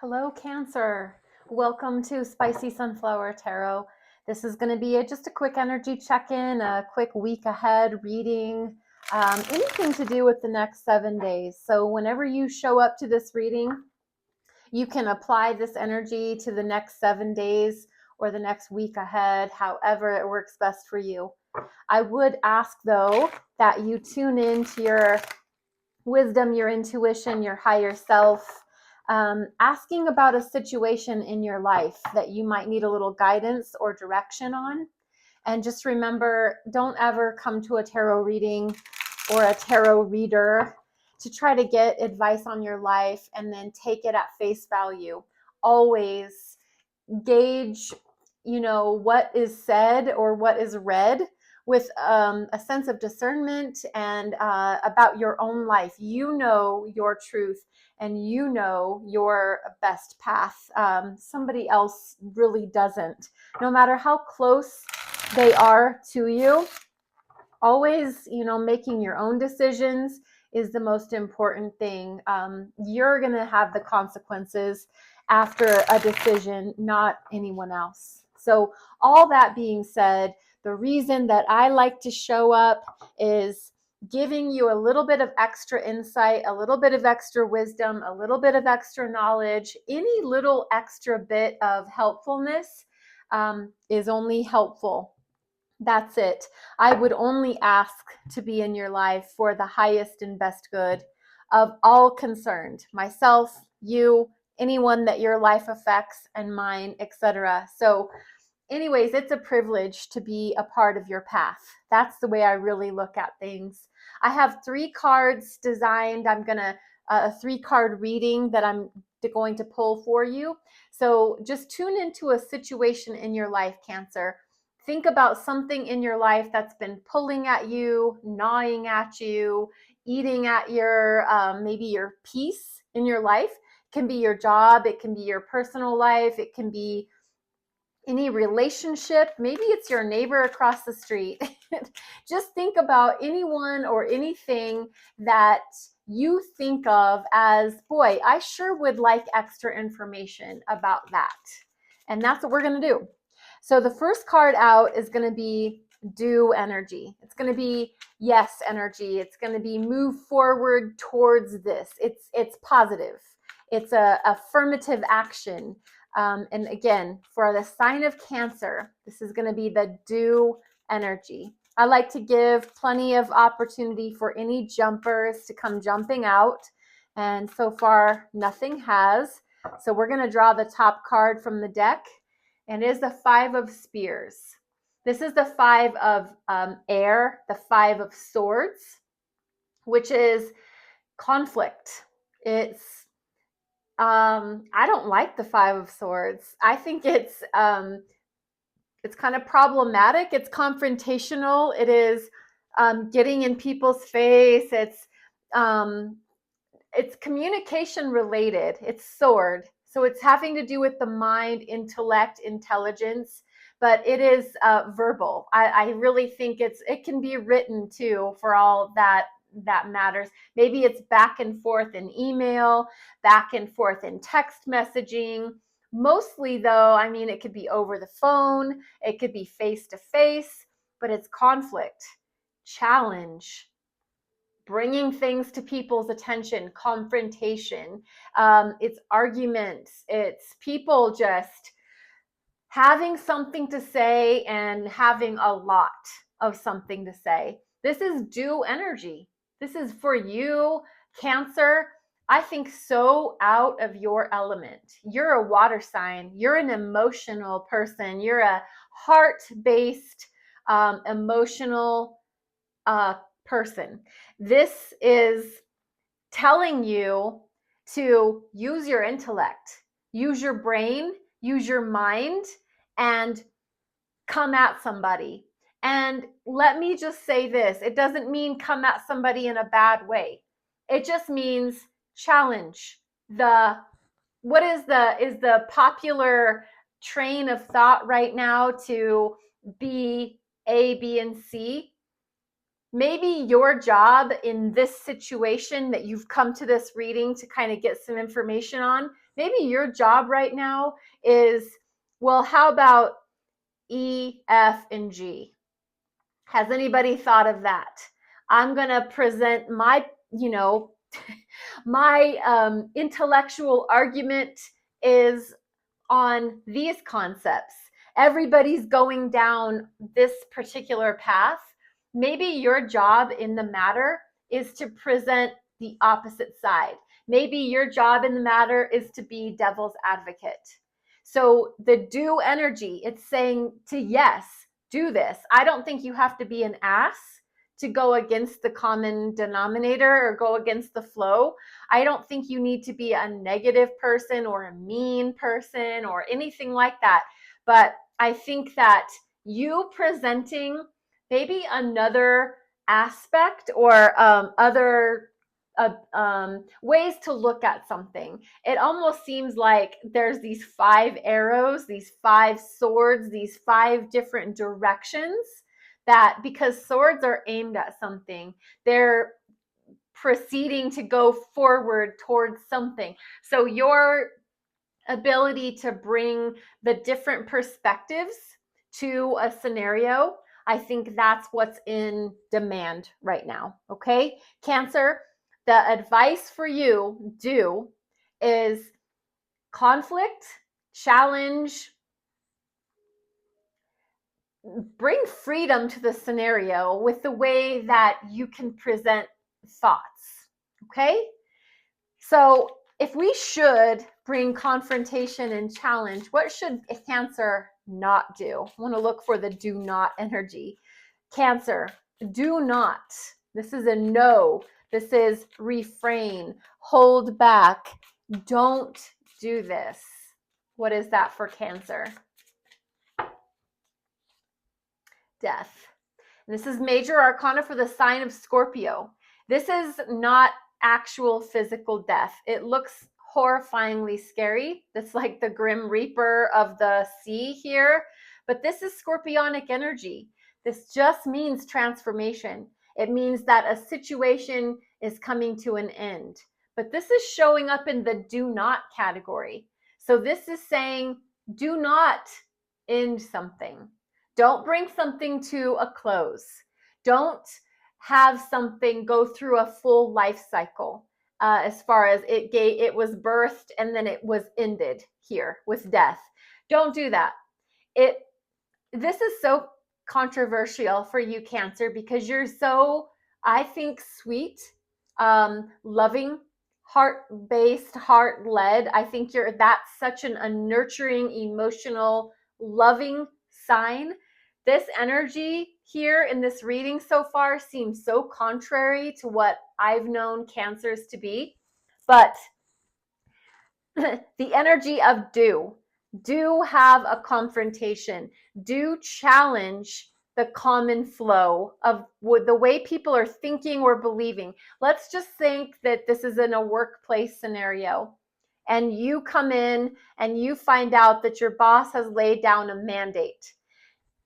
Hello, Cancer. Welcome to Spicy Sunflower Tarot. This is going to be just a quick energy check-in, a quick week ahead reading, anything to do with the next 7 days. So whenever you show up to this reading, you can apply this energy to the next 7 days or the next week ahead, however it works best for you. I would ask, though, that you tune into your wisdom, your intuition, your higher self, asking about a situation in your life that you might need a little guidance or direction on. And just remember, don't ever come to a tarot reading or a tarot reader to try to get advice on your life and then take it at face value. Always gauge, what is said or what is read with a sense of discernment and about your own life. You know your truth and you know your best path. Somebody else really doesn't. No matter how close they are to you, always, making your own decisions is the most important thing. You're going to have the consequences after a decision, not anyone else. So, all that being said, the reason that I like to show up is giving you a little bit of extra insight, a little bit of extra wisdom, a little bit of extra knowledge. Any little extra bit of helpfulness is only helpful. That's it. I would only ask to be in your life for the highest and best good of all concerned, myself, you, anyone that your life affects, and mine, etc. So, anyways, it's a privilege to be a part of your path. That's the way I really look at things. I have 3 cards designed. I'm going to a 3-card reading that I'm going to pull for you. So just tune into a situation in your life, Cancer. Think about something in your life that's been pulling at you, gnawing at you, eating at your maybe your peace in your life. It can be your job, it can be your personal life, it can be any relationship, maybe it's your neighbor across the street. Just think about anyone or anything that you think of as, boy, I sure would like extra information about that. And that's what we're going to do. So the first card out is going to be do energy. It's going to be yes energy. It's going to be move forward towards this. It's positive. It's a affirmative action. And again, for the sign of Cancer, this is going to be the do energy. I like to give plenty of opportunity for any jumpers to come jumping out. And so far, nothing has. So we're going to draw the top card from the deck. And it is the 5 of Spears. This is the 5 of air, the 5 of Swords, which is conflict. It's I don't like the 5 of Swords. I think it's kind of problematic. It's confrontational. It is getting in people's face. It's communication related. It's sword. So it's having to do with the mind, intellect, intelligence, but it is verbal. I really think it can be written too, for all that matters. Maybe it's back and forth in email, back and forth in text messaging. Mostly though, it could be over the phone, it could be face to face, but it's conflict, challenge, bringing things to people's attention, confrontation. It's arguments. It's people just having something to say and having a lot of something to say. This is do energy. This is for you, Cancer. I think so out of your element. You're a water sign. You're an emotional person. You're a heart-based, emotional person. This is telling you to use your intellect, use your brain, use your mind, and come at somebody. And let me just say this, it doesn't mean come at somebody in a bad way. It just means challenge. What is the popular train of thought right now to be A, B, and C? Maybe your job in this situation that you've come to this reading to kind of get some information on, Maybe your job right now is, well, how about E, F, and G? Has anybody thought of that? I'm going to present my, my intellectual argument is on these concepts. Everybody's going down this particular path. Maybe your job in the matter is to present the opposite side. Maybe your job in the matter is to be devil's advocate. So the do energy, it's saying to yes, do this. I don't think you have to be an ass to go against the common denominator or go against the flow. I don't think you need to be a negative person or a mean person or anything like that. But I think that you presenting maybe another aspect or other ways to look at something. It almost seems like there's these 5 arrows, these 5 swords, these 5 different directions, that because swords are aimed at something, they're proceeding to go forward towards something. So your ability to bring the different perspectives to a scenario, I think that's what's in demand right now. Okay, Cancer, the advice for you is conflict, challenge, bring freedom to the scenario with the way that you can present thoughts. Okay, so if we should bring confrontation and challenge, what should a Cancer not do? I want to look for the do not energy. Cancer, do not. This is a no. This is refrain, hold back, don't do this. What is that for Cancer? Death. And this is major arcana for the sign of Scorpio. This is not actual physical death. It looks horrifyingly scary. That's like the Grim Reaper of the sea here. But this is scorpionic energy. This just means transformation. It means that a situation is coming to an end. But this is showing up in the do not category. So this is saying, do not end something. Don't bring something to a close. Don't have something go through a full life cycle as far as it was birthed and then it was ended here with death. Don't do that. This is so controversial for you, Cancer, because you're so, I think, sweet, loving, heart-based, heart-led. I think that's such a nurturing, emotional, loving sign. This energy here in this reading so far seems so contrary to what I've known Cancers to be. But the energy of do have a confrontation, do challenge the common flow of the way people are thinking or believing. Let's just think that this is in a workplace scenario and you come in and you find out that your boss has laid down a mandate.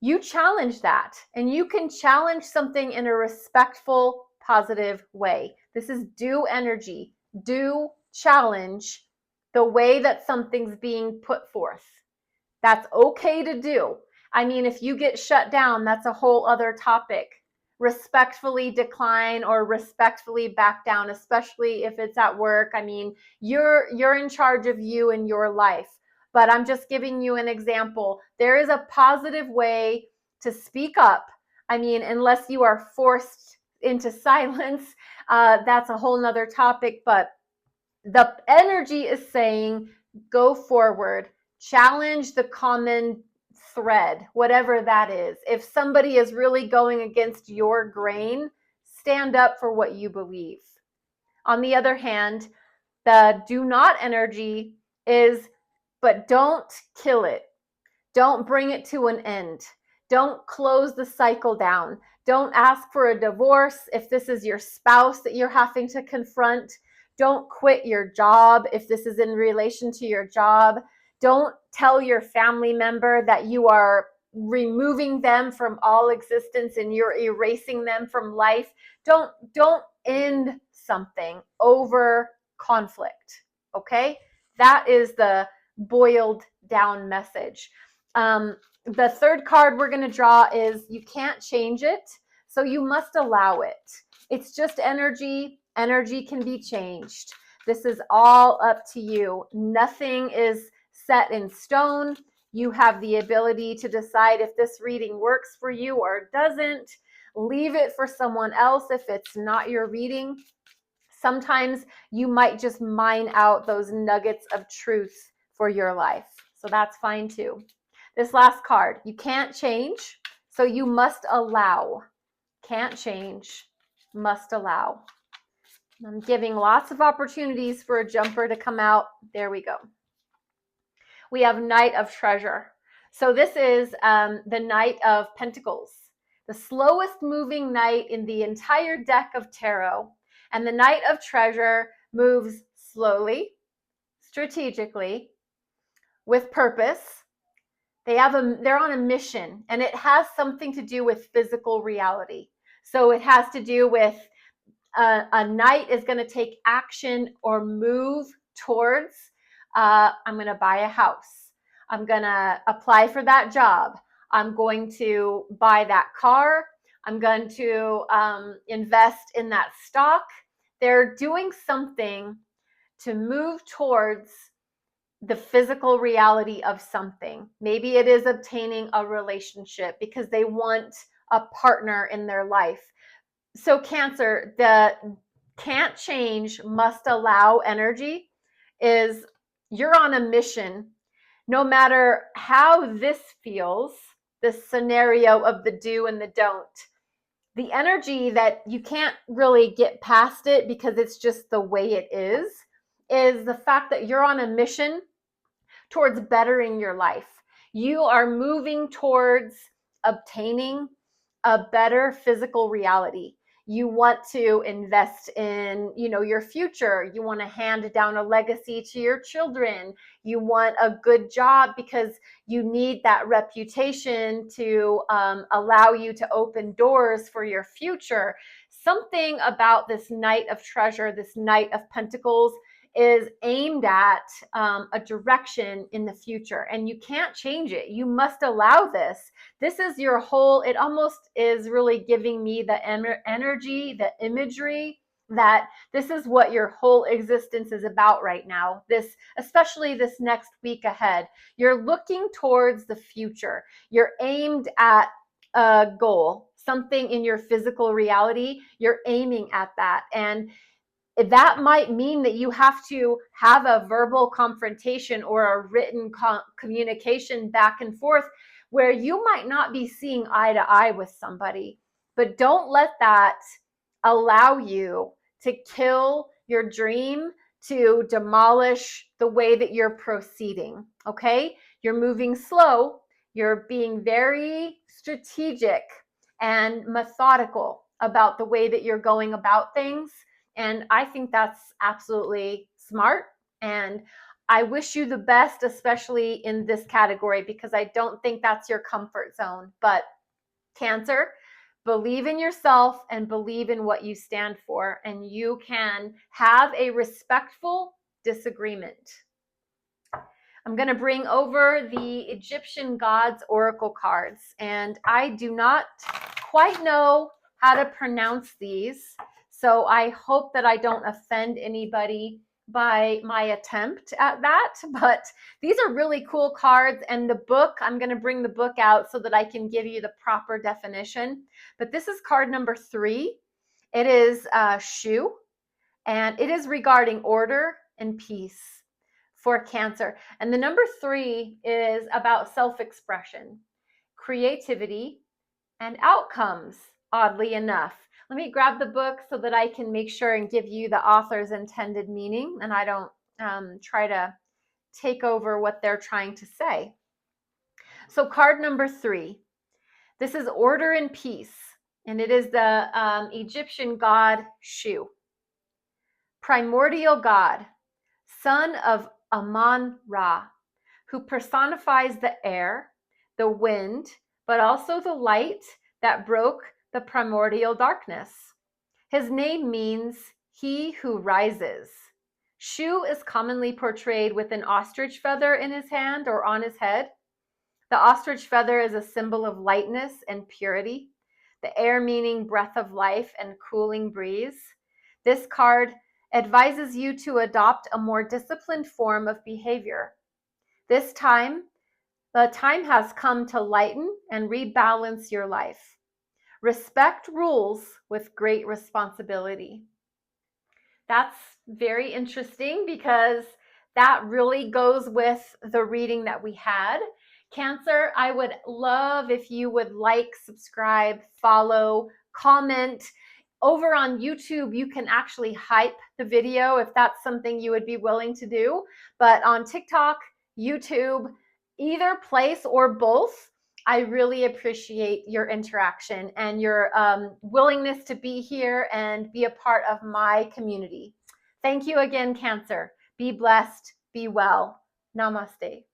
You challenge that, and you can challenge something in a respectful, positive way. This is do energy. Do challenge the way that something's being put forth. That's okay to do. I mean, if you get shut down, that's a whole other topic. Respectfully decline or respectfully back down, especially if it's at work. I mean, you're in charge of you and your life. But I'm just giving you an example. There is a positive way to speak up. I mean, unless you are forced into silence, that's a whole nother topic. But the energy is saying, go forward, challenge the common thread, whatever that is. If somebody is really going against your grain, stand up for what you believe. On the other hand, the do not energy is, but don't kill it. Don't bring it to an end. Don't close the cycle down. Don't ask for a divorce if this is your spouse that you're having to confront. Don't quit your job if this is in relation to your job. Don't tell your family member that you are removing them from all existence and you're erasing them from life. Don't end something over conflict. Okay? That is the boiled down message. The third card we're going to draw is you can't change it, so you must allow it. It's just energy. Energy can be changed. This is all up to you. Nothing is set in stone. You have the ability to decide if this reading works for you or doesn't. Leave it for someone else if it's not your reading. Sometimes you might just mine out those nuggets of truth for your life. So that's fine too. This last card, you can't change, so you must allow. Can't change, must allow. I'm giving lots of opportunities for a jumper to come out. There we go. We have Knight of Treasure. So this is the Knight of Pentacles, the slowest moving knight in the entire deck of tarot. And the Knight of Treasure moves slowly, strategically, with purpose. They're on a mission, and it has something to do with physical reality. So it has to do with a knight is going to take action or move towards, I'm going to buy a house. I'm going to apply for that job. I'm going to buy that car. I'm going to invest in that stock. They're doing something to move towards the physical reality of something. Maybe it is obtaining a relationship because they want a partner in their life. So Cancer, the can't change, must allow energy is you're on a mission. No matter how this feels, this scenario of the do and the don't, the energy that you can't really get past it because it's just the way it is the fact that you're on a mission towards bettering your life. You are moving towards obtaining a better physical reality. You want to invest in, your future. You want to hand down a legacy to your children. You want a good job because you need that reputation to allow you to open doors for your future. Something about this Knight of Treasure, this Knight of Pentacles, is aimed at a direction in the future, and you can't change it. You must allow this. This is your whole, it almost is really giving me the energy, the imagery that this is what your whole existence is about right now. This, especially this next week ahead, you're looking towards the future. You're aimed at a goal, something in your physical reality. You're aiming at that. And that might mean that you have to have a verbal confrontation or a written communication back and forth where you might not be seeing eye to eye with somebody. But don't let that allow you to kill your dream, to demolish the way that you're proceeding. Okay? You're moving slow. You're being very strategic and methodical about the way that you're going about things. And I think that's absolutely smart. And I wish you the best, especially in this category, because I don't think that's your comfort zone. But Cancer, believe in yourself and believe in what you stand for, and you can have a respectful disagreement. I'm going to bring over the Egyptian gods oracle cards, and I do not quite know how to pronounce these. So I hope that I don't offend anybody by my attempt at that, but these are really cool cards. And the book, I'm going to bring the book out so that I can give you the proper definition. But this is card number 3. It is Shu, and it is regarding order and peace for Cancer. And the number 3 is about self-expression, creativity, and outcomes, oddly enough. Let me grab the book so that I can make sure and give you the author's intended meaning, and I don't try to take over what they're trying to say. So card number 3, this is order and peace, and it is the Egyptian god Shu. Primordial god, son of Amun-Ra, who personifies the air, the wind, but also the light that broke the primordial darkness. His name means he who rises. Shu is commonly portrayed with an ostrich feather in his hand or on his head. The ostrich feather is a symbol of lightness and purity, the air meaning breath of life and cooling breeze. This card advises you to adopt a more disciplined form of behavior. This time, the time has come to lighten and rebalance your life. Respect rules with great responsibility. That's very interesting because that really goes with the reading that we had. Cancer, I would love if you would like, subscribe, follow, comment. Over on YouTube, you can actually hype the video if that's something you would be willing to do. But on TikTok, YouTube, either place or both, I really appreciate your interaction and your willingness to be here and be a part of my community. Thank you again, Cancer. Be blessed, be well. Namaste.